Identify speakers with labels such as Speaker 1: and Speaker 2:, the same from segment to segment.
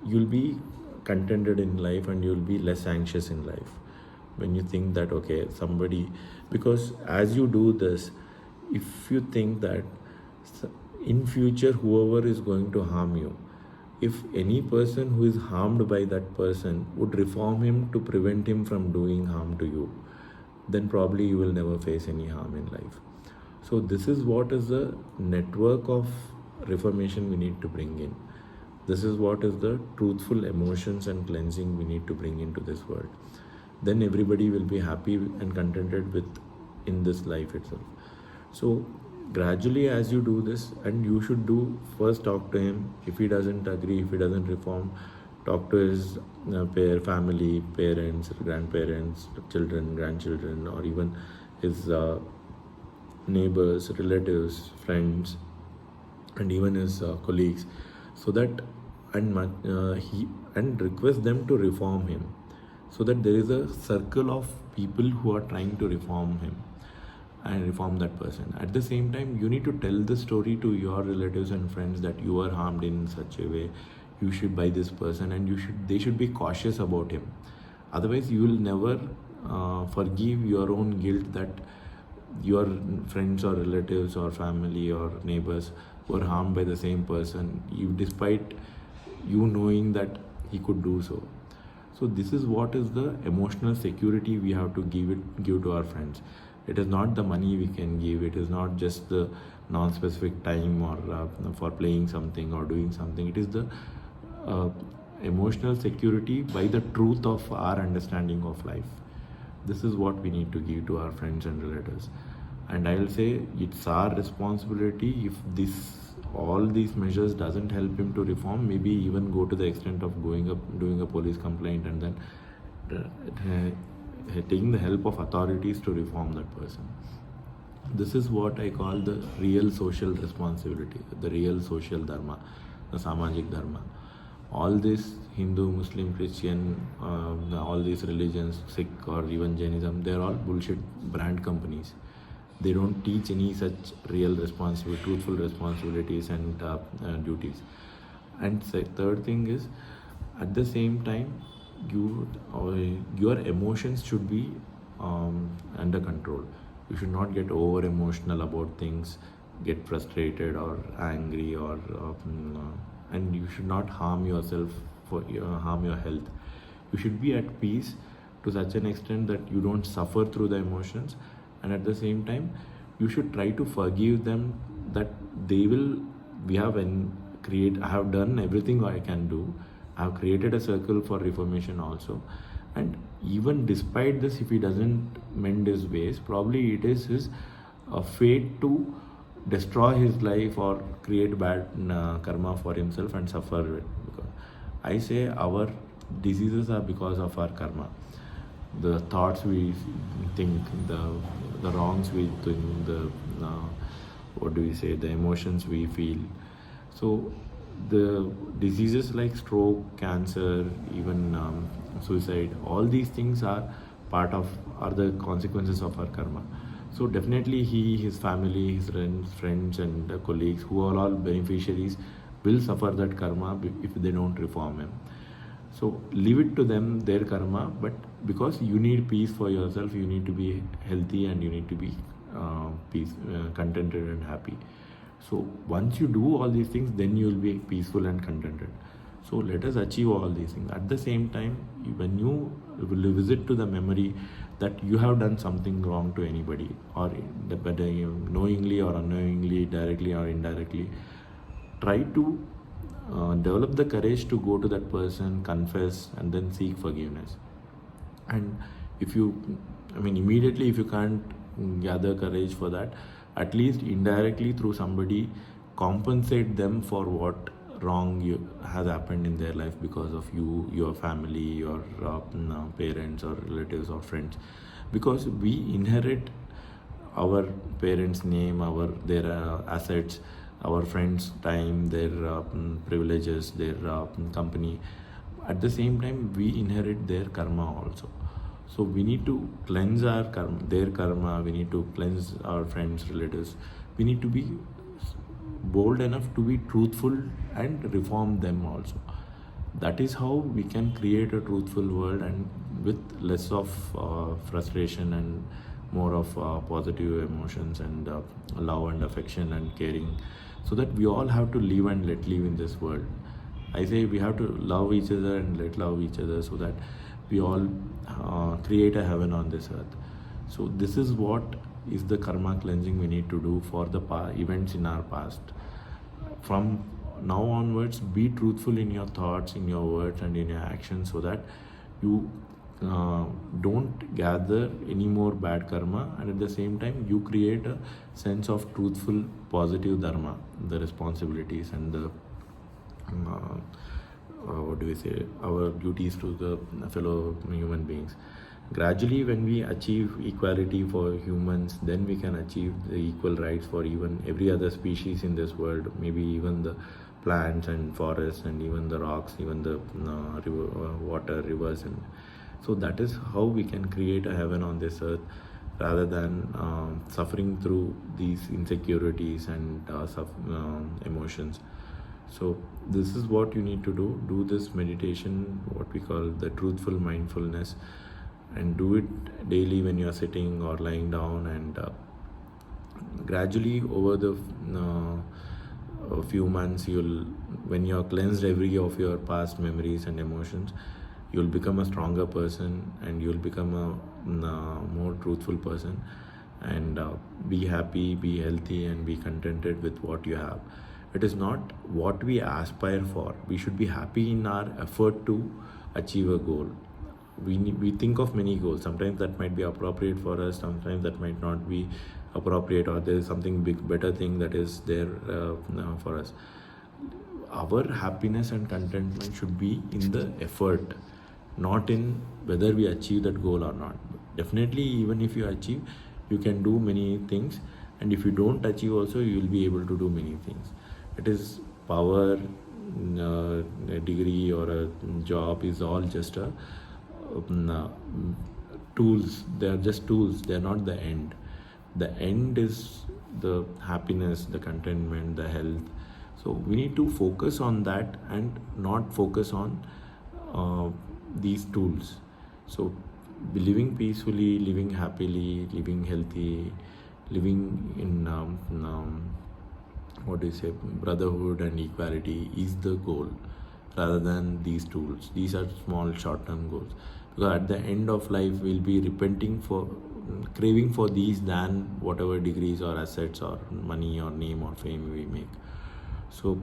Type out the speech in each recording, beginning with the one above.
Speaker 1: you'll be contented in life and you'll be less anxious in life when you think that okay somebody, because as you do this, if you think that in future whoever is going to harm you, if any person who is harmed by that person would reform him to prevent him from doing harm to you, then probably you will never face any harm in life. So this is what is the network of reformation we need to bring in. This is what is the truthful emotions and cleansing we need to bring into this world. Then everybody will be happy and contented with in this life itself. So gradually as you do this, and you should do, first talk to him. If he doesn't agree, if he doesn't reform, talk to his family, parents, grandparents, children, grandchildren, or even his neighbors, relatives, friends, and even his colleagues, so that he and request them to reform him, so that there is a circle of people who are trying to reform him and reform that person. At the same time, you need to tell the story to your relatives and friends that you are harmed in such a way, you should buy this person, and they should be cautious about him. Otherwise you will never forgive your own guilt that your friends or relatives or family or neighbors were harmed by the same person, despite you knowing that he could do so. So this is what is the emotional security we have to give to our friends. It is not the money we can give, it is not just the non-specific time or for playing something or doing something. It is the emotional security by the truth of our understanding of life. This is what we need to give to our friends and relatives. And I'll say it's our responsibility. If all these measures doesn't help him to reform, maybe even go to the extent of doing a police complaint, and then taking the help of authorities to reform that person. This is what I call the real social responsibility, the real social dharma, the samajik dharma. All this Hindu, Muslim, Christian, all these religions, Sikh or even Jainism, they're all bullshit brand companies. They don't teach any such real responsibility, truthful responsibilities and duties. And third thing is, at the same time, your emotions should be under control. You should not get over emotional about things, get frustrated or angry, or and you should not harm yourself harm your health. You should be at peace to such an extent that you don't suffer through the emotions, and at the same time you should try to forgive them, that they will I have done everything I can do. I have created a circle for reformation also, and even despite this, if he doesn't mend his ways, probably it is his fate to destroy his life or create bad karma for himself and suffer it. Because I say our diseases are because of our karma. The thoughts we think, the wrongs we think, the emotions we feel. So the diseases like stroke, cancer, even suicide, all these things are the consequences of our karma. So definitely his family, his friends and colleagues, who are all beneficiaries, will suffer that karma if they don't reform him. So leave it to them, their karma, but because you need peace for yourself, you need to be healthy and you need to be contented and happy. So once you do all these things, then you will be peaceful and contented. So let us achieve all these things. At the same time, when you visit to the memory that you have done something wrong to anybody, or knowingly or unknowingly, directly or indirectly, try to develop the courage to go to that person, confess, and then seek forgiveness. And immediately if you can't gather courage for that, at least indirectly through somebody, compensate them for what wrong has happened in their life because of you, your family, your parents or relatives or friends. Because we inherit our parents' name, their assets, our friends' time, their privileges, their company. At the same time, we inherit their karma also. So we need to cleanse their karma. We need to cleanse our friends, relatives. We need to be bold enough to be truthful and reform them also. That is how we can create a truthful world, and with less of frustration and more of positive emotions and love and affection and caring, so that we all have to live and let live in this world. I say we have to love each other and let love each other, so that we all create a heaven on this earth. So this is what is the karma cleansing we need to do for the events in our past. From now onwards, be truthful in your thoughts, in your words, and in your actions, so that you don't gather any more bad karma, and at the same time you create a sense of truthful positive dharma, the responsibilities and the what do we say, our duties to the fellow human beings. Gradually, when we achieve equality for humans, then we can achieve the equal rights for even every other species in this world, maybe even the plants and forests and even the rocks, even the water, rivers. And so that is how we can create a heaven on this earth, rather than suffering through these insecurities and emotions. So this is what you need to do this meditation, what we call the truthful mindfulness, and do it daily when you are sitting or lying down. And gradually over the few months, when you are cleansed every of your past memories and emotions, you'll become a stronger person, and you'll become a more truthful person, and be happy, be healthy, and be contented with what you have. It is not what we aspire for. We should be happy in our effort to achieve a goal. We think of many goals. Sometimes that might be appropriate for us, sometimes that might not be appropriate, or there is something better thing that is there for us. Our happiness and contentment should be in the effort, not in whether we achieve that goal or not. Definitely, even if you achieve, you can do many things, and if you don't achieve also, you will be able to do many things. It is power, a degree or a job is all just a tools. They are just tools, they are not the end. The end is the happiness, the contentment, the health. So we need to focus on that and not focus on these tools. So living peacefully, living happily, living healthy, living in what do you say, brotherhood and equality is the goal, rather than these tools. These are small short-term goals, because at the end of life we'll be repenting for craving for these than whatever degrees or assets or money or name or fame we make. So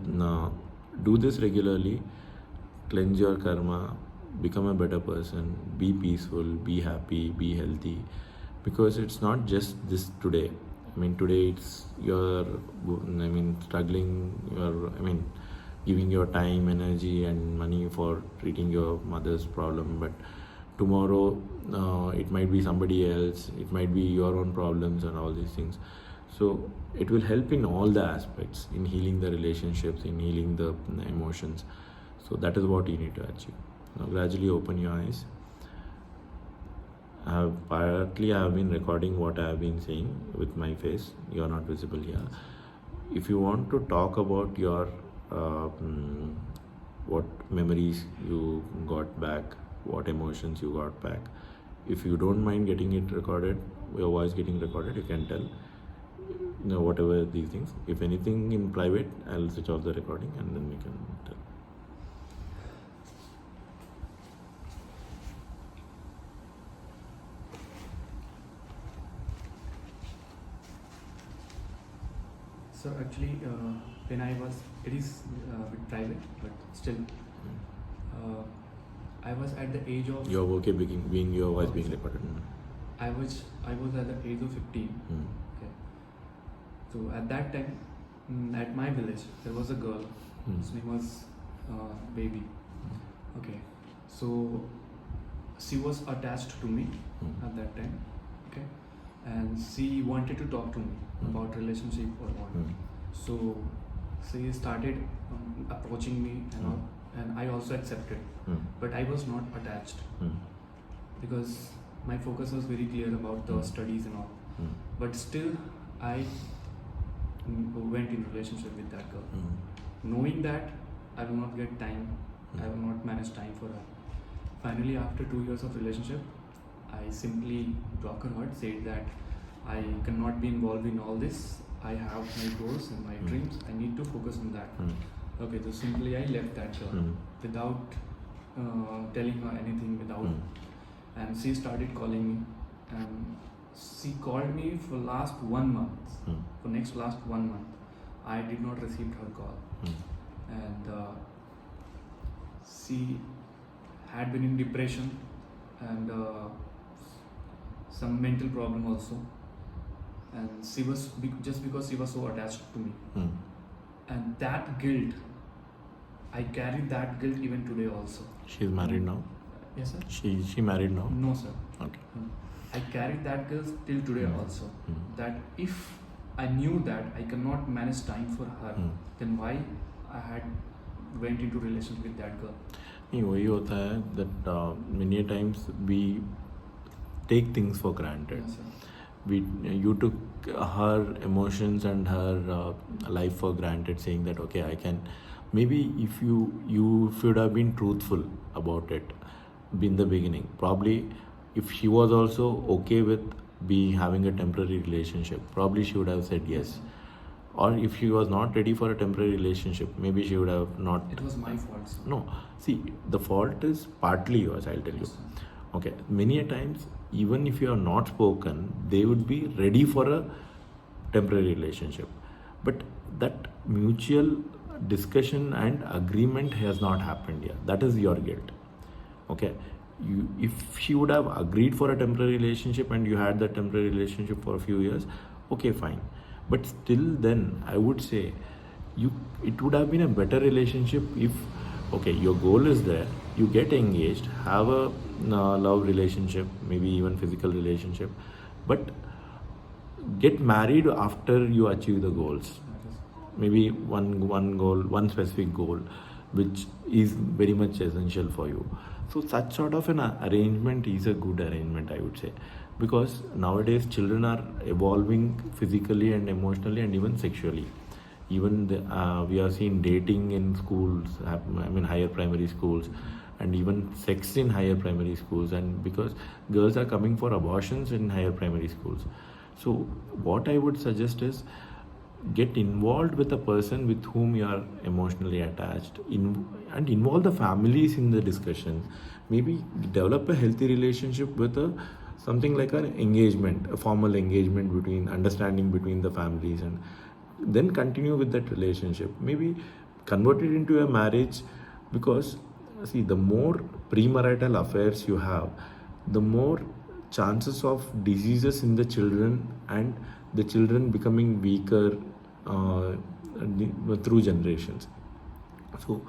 Speaker 1: do this regularly, cleanse your karma, become a better person, be peaceful, be happy, be healthy, because it's not just this today. I mean, today it's struggling, giving your time, energy, and money for treating your mother's problem. But tomorrow, it might be somebody else, it might be your own problems and all these things. So it will help in all the aspects, in healing the relationships, in healing the emotions. So that is what you need to achieve. Now, gradually open your eyes. I have been recording what I have been saying with my face. You are not visible here. If you want to talk about your what memories you got back, what emotions you got back, if you don't mind getting it recorded, your voice getting recorded, you can tell. Whatever these things. If anything in private, I'll switch off the recording and then we can tell.
Speaker 2: So actually, when it is a bit private, but still, I was at the age of.
Speaker 1: You're okay being your voice being recorded.
Speaker 2: I was at the age of 15. Okay. So at that time, at my village, there was a girl. His name was Baby. Okay. So she was attached to me at that time. Okay. And she wanted to talk to me about relationship or what. So she started approaching me and all, and I also accepted. But I was not attached because my focus was very clear about the studies and all. But still, I went in relationship with that girl, knowing that I will not get time I have not managed time for her. Finally, after 2 years of relationship, I simply broke her heart, said that I cannot be involved in all this. I have my goals and my dreams. I need to focus on that. Okay, so simply I left that girl without telling her anything, and she started calling me, and she called me for last 1 month. For next last 1 month, I did not receive her call, and she had been in depression and some mental problem also, and she was just because she was so attached to me, and that guilt, I carry that guilt even today also.
Speaker 1: She's married now?
Speaker 2: Yes, sir.
Speaker 1: She married now?
Speaker 2: No, sir.
Speaker 1: Okay.
Speaker 2: I carried that guilt till today also. That if I knew that I cannot manage time for her, then why I had went into relationship with that girl?
Speaker 1: नहीं वही होता है that many a times we take things for granted.
Speaker 2: Yes, sir.
Speaker 1: You took her emotions and her life for granted, saying that okay, I can. Maybe if you should have been truthful about it in the beginning. Probably if she was also okay with having a temporary relationship, probably she would have said yes. Or if she was not ready for a temporary relationship, maybe she would have not.
Speaker 2: It was my fault, sir.
Speaker 1: No, see, the fault is partly yours, I'll tell you.
Speaker 2: Yes, sir.
Speaker 1: Okay, many a times, even if you are not spoken, they would be ready for a temporary relationship. But that mutual discussion and agreement has not happened yet. That is your guilt. Okay, if she would have agreed for a temporary relationship and you had that temporary relationship for a few years, okay, fine. But still, then I would say it would have been a better relationship if, okay, your goal is there, you get engaged, have a love relationship, maybe even physical relationship, but get married after you achieve the goals. Maybe one goal, one specific goal, which is very much essential for you. So such sort of an arrangement is a good arrangement, I would say, because nowadays children are evolving physically and emotionally and even sexually. Even we are seeing dating in schools, higher primary schools, and even sex in higher primary schools, and because girls are coming for abortions in higher primary schools. So what I would suggest is get involved with a person with whom you are emotionally attached, and involve the families in the discussion. Maybe develop a healthy relationship with something like an engagement, a formal engagement between understanding between the families, and then continue with that relationship. Maybe convert it into a marriage, because see, the more premarital affairs you have, the more chances of diseases in the children and the children becoming weaker through generations. So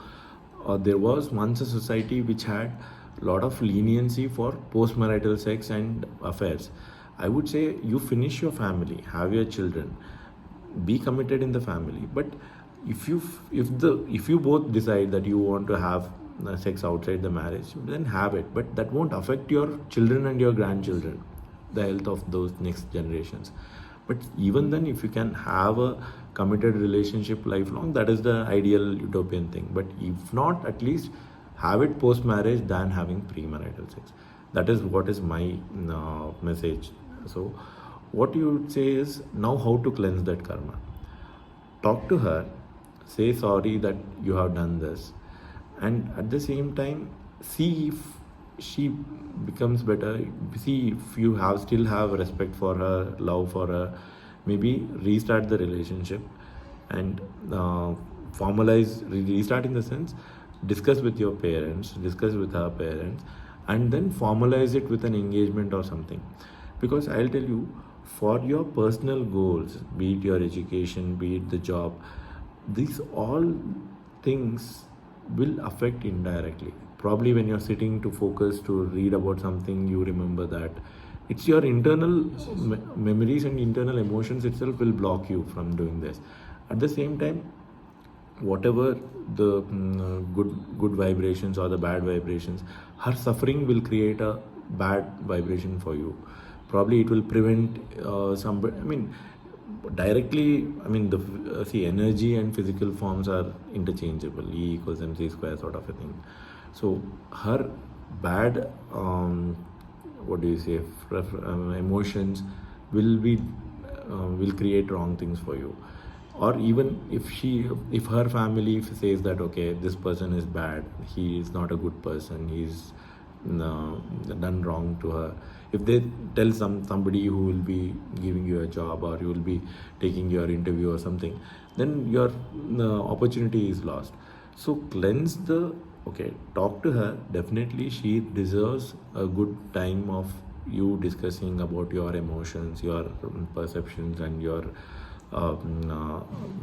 Speaker 1: there was once a society which had a lot of leniency for post-marital sex and affairs. I would say you finish your family, have your children, be committed in the family. But if you both decide that you want to have sex outside the marriage, then have it. But that won't affect your children and your grandchildren, the health of those next generations. But even then, if you can have a committed relationship lifelong, that is the ideal utopian thing. But if not, at least have it post-marriage than having premarital sex. That is what is my message. So what you would say is, now how to cleanse that karma. Talk to her, say sorry that you have done this, and at the same time see if she becomes better. See if you still have respect for her, love for her. Maybe restart the relationship and restart in the sense, discuss with your parents, discuss with her parents, and then formalize it with an engagement or something. Because I'll tell you, for your personal goals, be it your education, be it the job, these all things will affect indirectly. Probably when you're sitting to focus to read about something, you remember that. It's your internal memories and internal emotions itself will block you from doing this. At the same time, whatever the good vibrations or the bad vibrations, her suffering will create a bad vibration for you. Probably it will prevent directly, I mean, see, energy and physical forms are interchangeable, E equals mc square sort of a thing. So her bad, what do you say, emotions will be, will create wrong things for you. Or even if her family says that okay, this person is bad, he is not a good person, he's done wrong to her. If they tell somebody who will be giving you a job or you will be taking your interview or something, then your opportunity is lost. So cleanse the, okay, talk to her. Definitely she deserves a good time of you discussing about your emotions, your perceptions, and your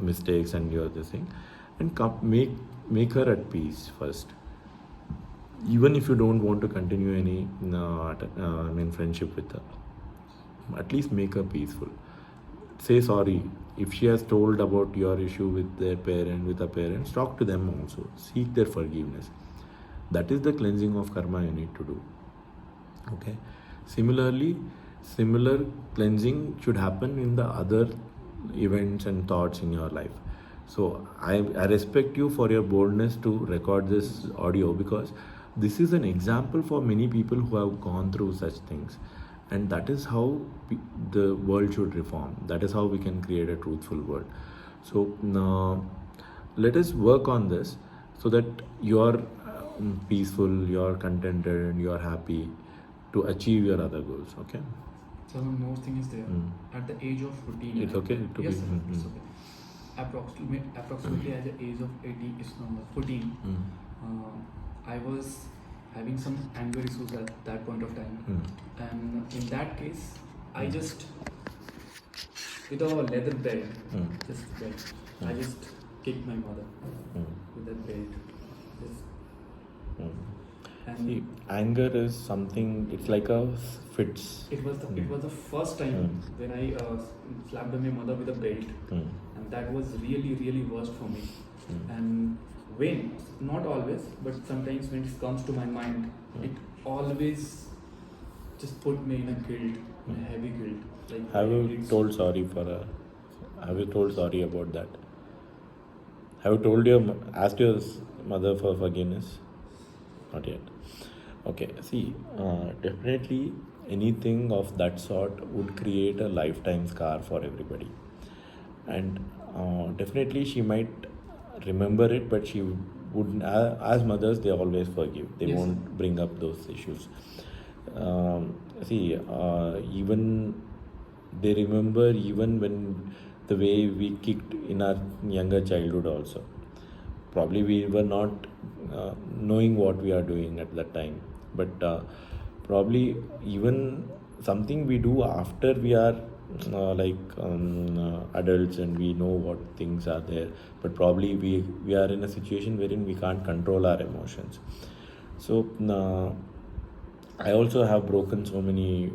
Speaker 1: mistakes and your this thing, and make her at peace first. Even if you don't want to continue any friendship with her, at least make her peaceful. Say sorry. If she has told about your issue with her parents, talk to them also. Seek their forgiveness. That is the cleansing of karma you need to do. Okay. Similarly, similar cleansing should happen in the other events and thoughts in your life. So I respect you for your boldness to record this audio, because this is an example for many people who have gone through such things, and that is how the world should reform. That is how we can create a truthful world. So now let us work on this so that you are peaceful, you are contented, and you are happy to achieve your other goals. Okay.
Speaker 2: So one more thing is there. At the age of 14.
Speaker 1: It's okay to
Speaker 2: yes,
Speaker 1: be.
Speaker 2: sir, it's okay. Approximately at the age of 14, I was having some anger issues at that point of time. And in that case, I just, with a leather belt, I just kicked my mother with that belt. And
Speaker 1: see, anger is something, it's like a fits.
Speaker 2: It was the first time when I slapped my mother with a belt, and that was really, really worst for me. And when, not always, but sometimes when it comes to my mind, it always just put me in a guilt, a heavy guilt. Like,
Speaker 1: have you told sorry about that? Have you asked your mother for forgiveness? Not yet. Okay, see, definitely anything of that sort would create a lifetime scar for everybody. And definitely she might remember it, but she wouldn't, as mothers, they always forgive. They
Speaker 2: Yes.
Speaker 1: won't bring up those issues. Even they remember even when the way we kicked in our younger childhood also. Probably we were not knowing what we are doing at that time, but probably even something we do after we are adults and we know what things are there, but probably we are in a situation wherein we can't control our emotions. So I also have broken so many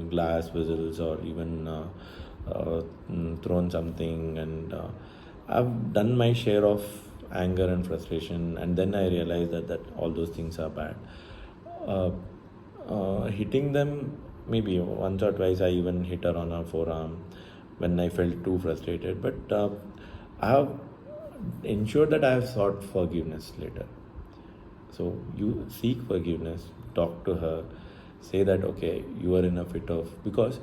Speaker 1: glass vessels, or even thrown something, and I've done my share of anger and frustration, and then I realized that all those things are bad. Hitting them, maybe once or twice I even hit her on her forearm when I felt too frustrated, but I have ensured that I have sought forgiveness later. So you seek forgiveness, talk to her, say that okay, you are in a fit of, because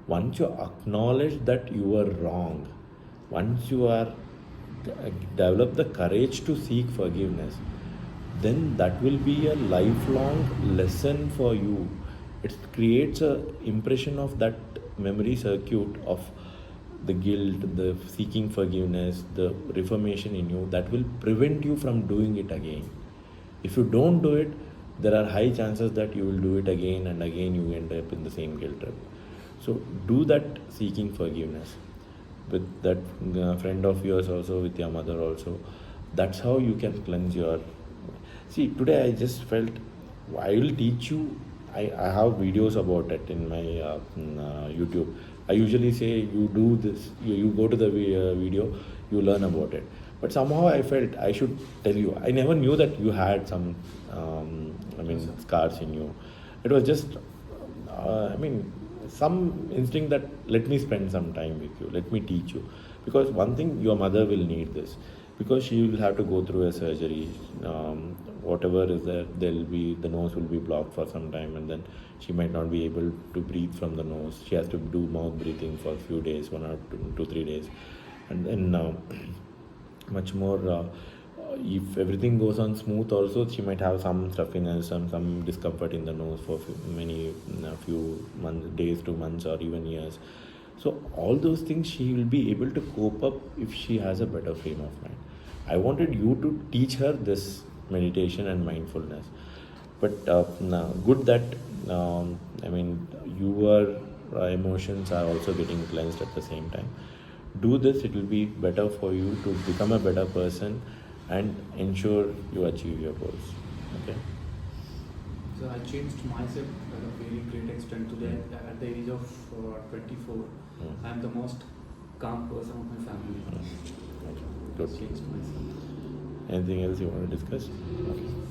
Speaker 1: once you acknowledge that you are wrong, once you are develop the courage to seek forgiveness, then that will be a lifelong lesson for you. It creates a impression of that memory circuit of the guilt, the seeking forgiveness, the reformation in you, that will prevent you from doing it again. If you don't do it, there are high chances that you will do it again and again. You end up in the same guilt trap. So do that seeking forgiveness with that friend of yours, also with your mother also. That's how you can cleanse your. See, today I just felt I will teach you. I have videos about it in my YouTube. I usually say you do this, you go to the video, you learn about it. But somehow I felt I should tell you. I never knew that you had some, scars in you. It was just, some instinct that let me spend some time with you, let me teach you. Because one thing, your mother will need this, because she will have to go through a surgery. Whatever is there, the nose will be blocked for some time, and then she might not be able to breathe from the nose. She has to do mouth breathing for a few days, 1 or 2, 3 days, and then much more. If everything goes on smooth, also she might have some stuffiness, some discomfort in the nose for few months, days to months, or even years. So all those things she will be able to cope up if she has a better frame of mind. I wanted you to teach her this meditation and mindfulness, but good that your emotions are also getting cleansed at the same time. Do this; it will be better for you to become a better person and ensure you achieve your goals. Okay.
Speaker 2: So I changed myself at a very great extent. Today, at the age of 24, I am the most calm person of my family.
Speaker 1: Good.
Speaker 2: I changed myself.
Speaker 1: Anything else you want to discuss? Okay.